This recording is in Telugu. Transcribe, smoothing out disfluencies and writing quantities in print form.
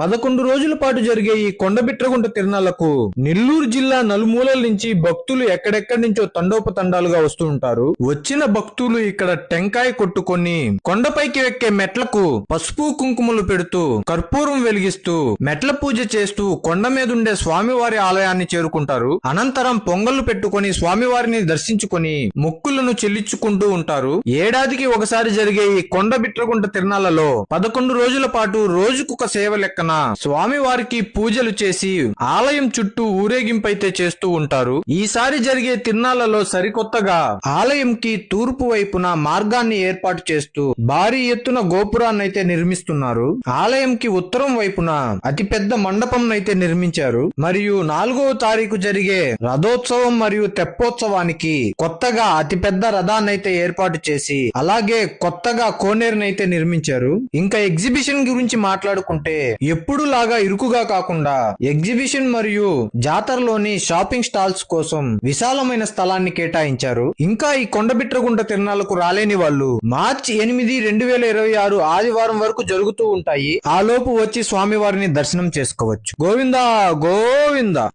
11 రోజుల పాటు జరిగే ఈ కొండబిట్రగుంట తిరునాళ్లకు నెల్లూరు జిల్లా నలుమూలల నుంచి భక్తులు ఎక్కడెక్కడి నుంచో తండోపతండాలుగా వస్తూ ఉంటారు. వచ్చిన భక్తులు ఇక్కడ టెంకాయ కొట్టుకొని కొండపైకి ఎక్కే మెట్లకు పసుపు కుంకుమలు పెడుతూ కర్పూరం వెలిగిస్తూ మెట్ల పూజ చేస్తూ కొండ మీదుండే స్వామివారి ఆలయాన్ని చేరుకుంటారు. అనంతరం పొంగళ్లు పెట్టుకొని స్వామివారిని దర్శించుకొని మొక్కులను చెల్లించుకుంటూ ఉంటారు. ఏడాదికి ఒకసారి జరిగే ఈ కొండబిట్రగుంట తిరునాళ్లలో 11 రోజుల పాటు రోజుకొక సేవ లెక్కన స్వామివారికి పూజలు చేసి ఆలయం చుట్టూ ఊరేగింపైతే చేస్తూ ఉంటారు. ఈసారి జరిగే తిరునాళ్లలో సరికొత్తగా ఆలయంకి తూర్పు వైపున మార్గాన్ని ఏర్పాటు చేస్తూ భారీ ఎత్తున గోపురాన్నైతే నిర్మిస్తున్నారు. ఆలయంకి ఉత్తరం వైపున అతిపెద్ద మండపం అయితే నిర్మించారు. మరియు 4వ తారీఖు జరిగే రథోత్సవం మరియు తెప్పోత్సవానికి కొత్తగా అతిపెద్ద రథాన్నైతే ఏర్పాటు చేసి అలాగే కొత్తగా కోనేరునైతే నిర్మించారు. ఇంకా ఎగ్జిబిషన్ గురించి మాట్లాడుకుంటే ఎప్పుడు లాగా ఇరుకుగా కాకుండా ఎగ్జిబిషన్ మరియు జాతరలోని షాపింగ్ స్టాల్స్ కోసం విశాలమైన స్థలాన్ని కేటాయించారు. ఇంకా ఈ కొండబిట్రగుంట తిరునాళ్లకు రాలేని వాళ్ళు మార్చి 8, 2026 ఆదివారం వరకు జరుగుతూ ఉంటాయి. ఆ లోపు వచ్చి స్వామివారిని దర్శనం చేసుకోవచ్చు. గోవిందా గోవిందా.